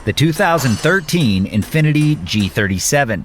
the 2013 Infiniti G37.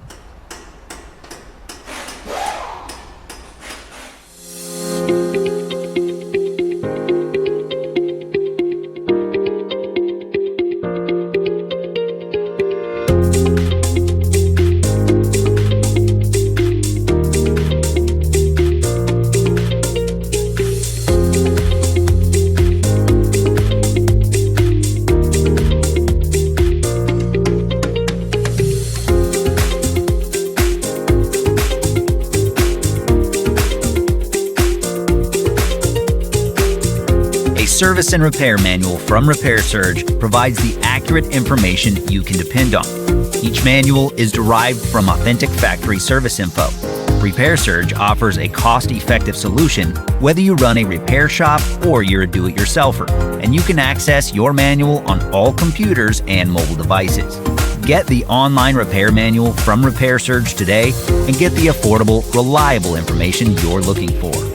A service and repair manual from Repair Surge provides the accurate information you can depend on. Each manual is derived from authentic factory service info. Repair Surge offers a cost-effective solution whether you run a repair shop or you're a do-it-yourselfer, and you can access your manual on all computers and mobile devices. Get the online repair manual from Repair Surge today and get the affordable, reliable information you're looking for.